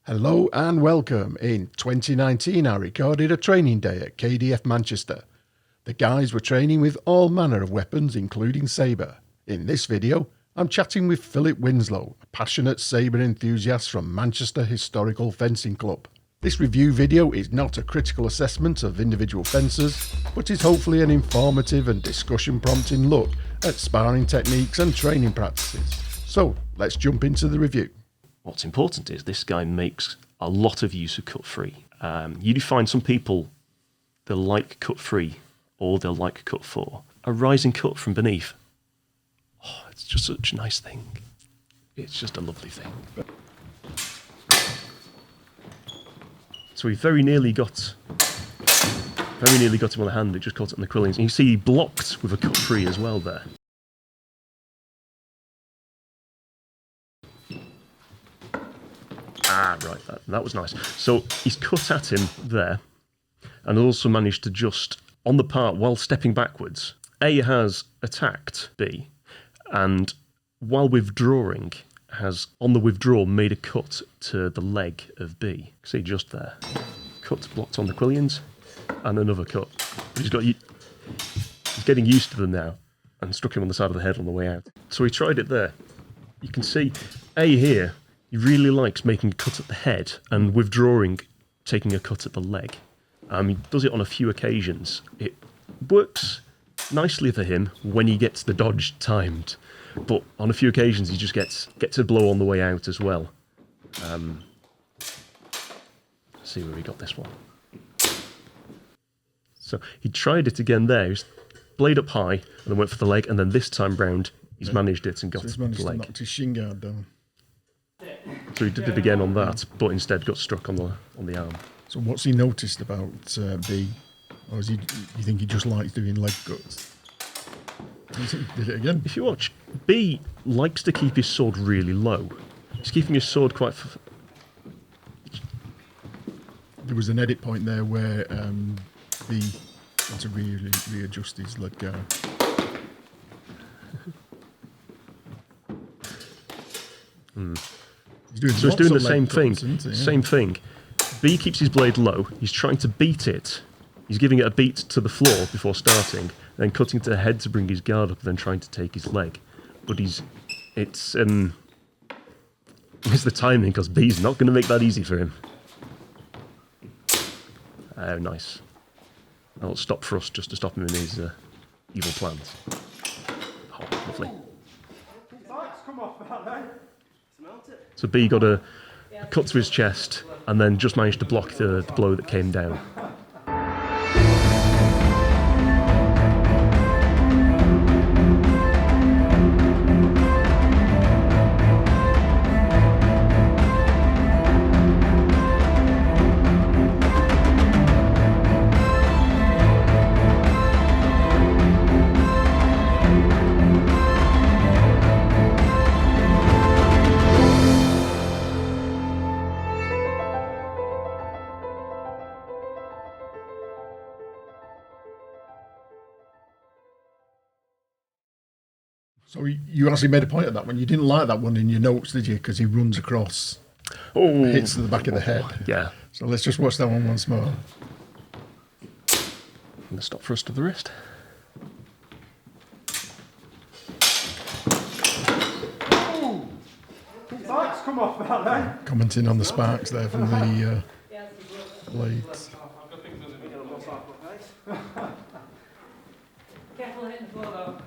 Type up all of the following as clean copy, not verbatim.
Hello and welcome. In 2019 I recorded a training day at KDF Manchester. The guys were training with all manner of weapons including Sabre. In this video I'm chatting with Phillip Windslow, a passionate Sabre enthusiast from Manchester Historical Fencing Club. This review video is not a critical assessment of individual fencers, but is hopefully an informative and discussion prompting look at sparring techniques and training practices. So let's jump into the review. What's important is this guy makes a lot of use of cut free. You do find some people, they'll like cut free or they'll like cut four. A rising cut from beneath, oh, it's just such a nice thing. It's just a lovely thing. So we very nearly got him on the hand. It just caught it on the quillings. And you see he blocked with a cut free as well there. Ah, right, that was nice. So he's cut at him there, and also managed to just, on the part, while stepping backwards, A has attacked B, and while withdrawing, has, on the withdrawal, made a cut to the leg of B. See, just there. Cut blocked on the quillions, and another cut. He's getting used to them now, and struck him on the side of the head on the way out. So he tried it there. You can see A here, he really likes making a cut at the head and withdrawing, taking a cut at the leg. He does it on a few occasions. It works nicely for him when he gets the dodge timed, but on a few occasions he just gets a blow on the way out as well. Let's see where he got this one. So he tried it again there. He was blade up high and then went for the leg, and then this time round he's managed it and got the leg. To knock his shin guard down. So he did it again on that, but instead got struck on the arm. So what's he noticed about B? Or is you think he just likes doing leg cuts? Did it again? If you watch, B likes to keep his sword really low. He's keeping his sword quite... There was an edit point there where B had to readjust his leg guard. So he's doing the same thing. Same thing. B keeps his blade low. He's trying to beat it. He's giving it a beat to the floor before starting, then cutting to the head to bring his guard up, and then trying to take his leg. But it's the timing, because B's not going to make that easy for him. Oh, nice. That'll stop for us just to stop him in his evil plans. Oh, lovely. So B got a cut to his chest and then just managed to block the blow that came down. So you actually made a point of that one. You didn't like that one in your notes, did you? Because he runs across, hits to the back of the head. Yeah. So let's just watch that one once more. And the stop thrust of the wrist. Sparks come off that then. Commenting on the sparks there from the blades. Careful hitting the floor though.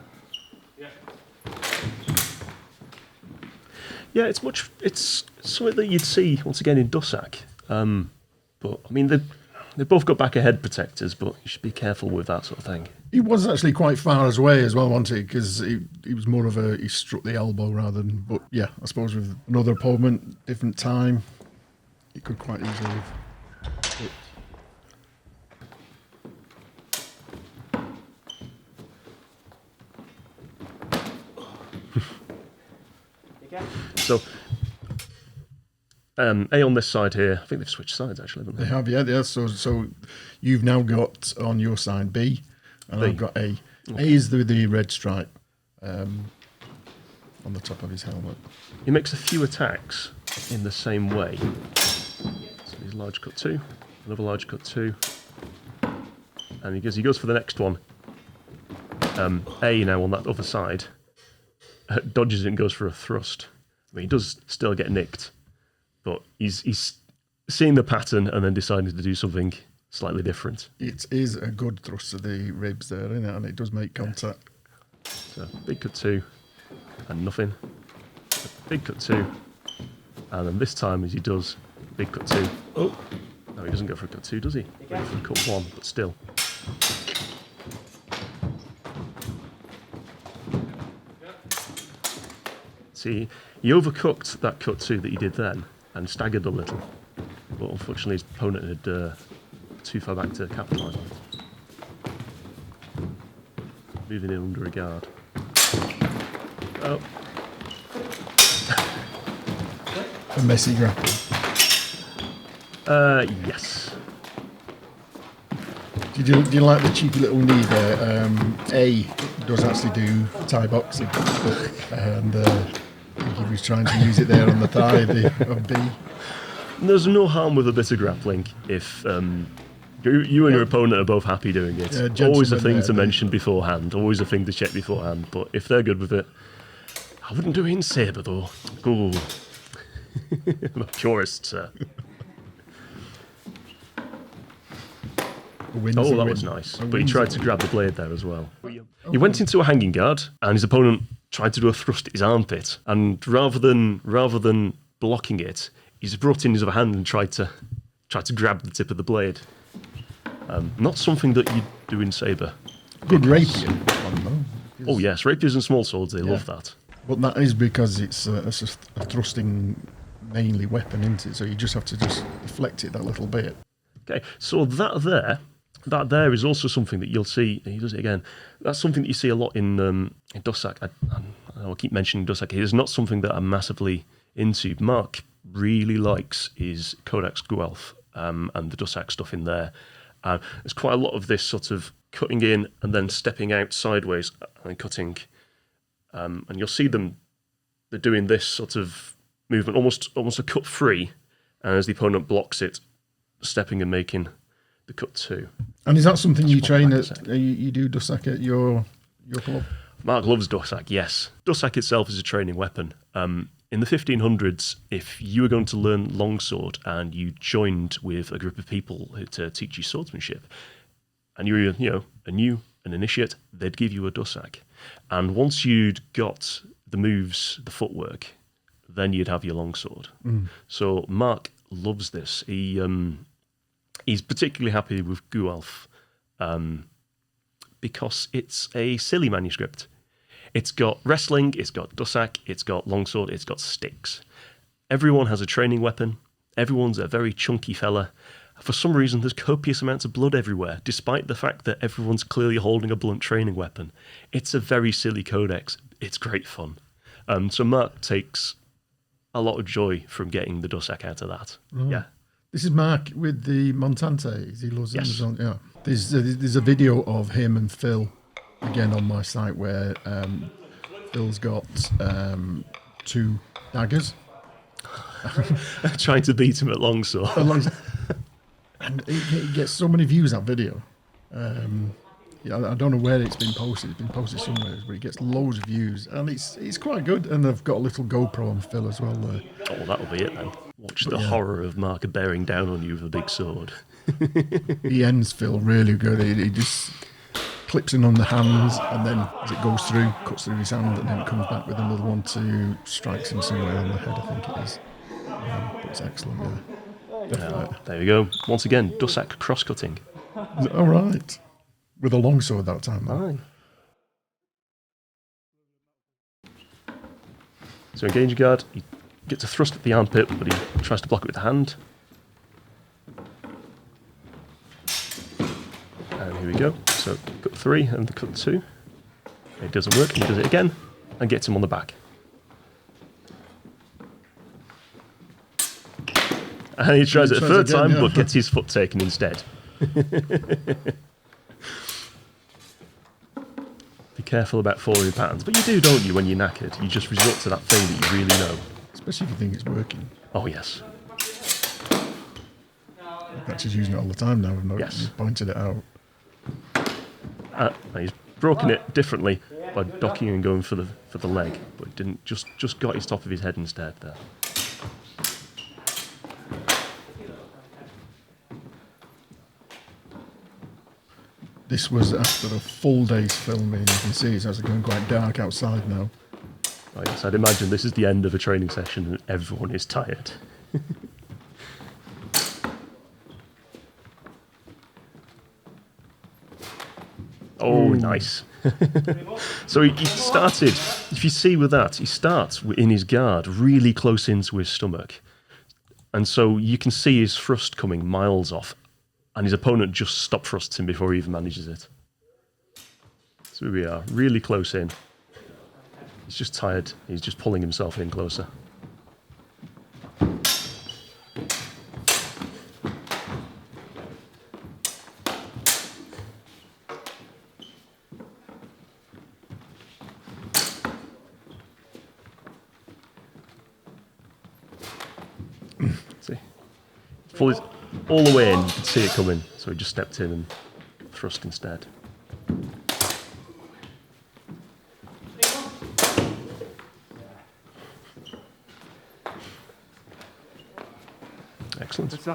Yeah, it's something that you'd see once again in Dussac. But I mean, they've both got back ahead protectors, but you should be careful with that sort of thing. He was actually quite far away as well, wasn't he? Because he was more of he struck the elbow rather than. But yeah, I suppose with another opponent, different time, he could quite easily have hit. So, A on this side here. I think they've switched sides actually, haven't they? They have, yeah. So you've now got on your side B, and B. I've got A. Okay. A is the red stripe on the top of his helmet. He makes a few attacks in the same way, another large cut 2, another large cut 2, and he goes for the next one. A now on that other side dodges it and goes for a thrust. I mean, he does still get nicked, but he's seeing the pattern and then deciding to do something slightly different. It is a good thrust to the ribs there, isn't it? And it does make contact. So big cut 2 and nothing. A big cut 2, and then this time as he does big cut 2. Oh, no, he doesn't go for a cut 2, does he? He goes for a cut 1, but still. See, he overcooked that cut 2 that he did then and staggered a little, but unfortunately his opponent had too far back to capitalise. Moving in under a guard. Oh. A messy grapple. Yes. Do you like the cheeky little knee there? A does actually do Thai boxing, and I think he was trying to use it there on the thigh of B. There's no harm with a bit of grappling if you and your opponent are both happy doing it. Always a thing to mention beforehand, always a thing to check beforehand, but if they're good with it, I wouldn't do it in Sabre though. Ooh. I'm a purist, sir. Oh, that was nice. But he tried to grab the blade there as well. He went into a hanging guard, and his opponent tried to do a thrust at his armpit. And rather than blocking it, he's brought in his other hand and tried to grab the tip of the blade. Not something that you do in Sabre. Good rapier. Oh yes, rapiers and small swords, they love that. But that is because it's a thrusting mainly weapon, isn't it? So you just have to just deflect it that little bit. Okay, so that there is also something that you'll see. He does it again. That's something that you see a lot in Dussac. I'll keep mentioning Dussac. It is not something that I'm massively into. Mark really likes his Codex Guelph and the Dussac stuff in there. There's quite a lot of this sort of cutting in and then stepping out sideways and cutting. And you'll see them. They're doing this sort of movement, almost a cut 3, and as the opponent blocks it, stepping and making the cut 2. And is that something you train at? You do Dussac at your club? Mark loves Dussac, yes. Dussac itself is a training weapon. In the 1500s, if you were going to learn longsword and you joined with a group of people to teach you swordsmanship, and you were, an initiate, they'd give you a Dussac. And once you'd got the moves, the footwork, then you'd have your longsword. So Mark loves this. He's particularly happy with Guelph because it's a silly manuscript. It's got wrestling, it's got Dussac, it's got longsword, it's got sticks. Everyone has a training weapon. Everyone's a very chunky fella. For some reason, there's copious amounts of blood everywhere, despite the fact that everyone's clearly holding a blunt training weapon. It's a very silly codex. It's great fun. So Mark takes a lot of joy from getting the Dussac out of that. Oh. Yeah. This is Mark with the Montantes. He loves yes. Amazon. Yeah. There's a video of him and Phil, again on my site, where Phil's got 2 daggers. Trying to beat him at longsword. And it gets so many views, that video. I don't know where it's been posted. It's been posted somewhere, but it gets loads of views. And it's quite good. And they've got a little GoPro on Phil as well there. Oh, that'll be it then. Watch the horror of Mark bearing down on you with a big sword. He ends Phil really good. He just clips in on the hands, and then as it goes through, cuts through his hand, and then it comes back with another one to strikes him somewhere on the head, I think it is. But it's excellent, yeah. There we go. Once again, Dussac cross-cutting. All right. With a longsword that time. Aye. So engage your guard. He gets a thrust at the armpit, but he tries to block it with the hand. And here we go. So cut 3 and the cut 2. It doesn't work. He does it again and gets him on the back. And he tries it a third time, but gets his foot taken instead. Be careful about following patterns. But you do, don't you, when you're knackered? You just resort to that thing that you really know. Especially if you think it's working. Oh, yes. Actually using it all the time now. I've not Yes. pointed it out. And he's broken it differently by docking and going for the leg, but it didn't. Just got his top of his head instead there. This was after a full day's filming. You can see it's actually going quite dark outside now. I guess I'd imagine this is the end of a training session and everyone is tired. Oh, nice. So he started, if you see with that, he starts in his guard really close into his stomach. And so you can see his thrust coming miles off. And his opponent just stop thrusts him before he even manages it. So here we are, really close in. He's just tired. He's just pulling himself in closer. See? Pull it all the way in, you can see it coming. So he just stepped in and thrust instead. Excellent.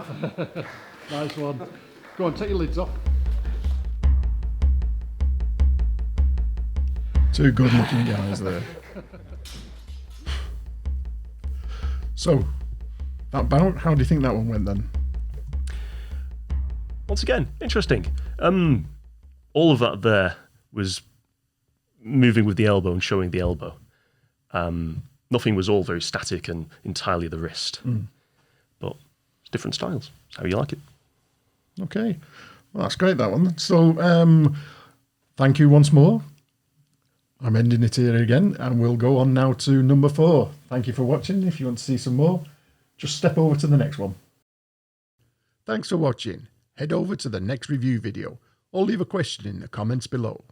Nice one. Go on, take your lids off. Two good looking guys there. So, that bout, how do you think that one went then? Once again, interesting. All of that there was moving with the elbow and showing the elbow. Nothing was all very static and entirely the wrist. But it's different styles. It's how you like it. Okay. Well, that's great, that one. So, thank you once more. I'm ending it here again, and we'll go on now to number 4. Thank you for watching. If you want to see some more, just step over to the next one. Thanks for watching. Head over to the next review video or leave a question in the comments below.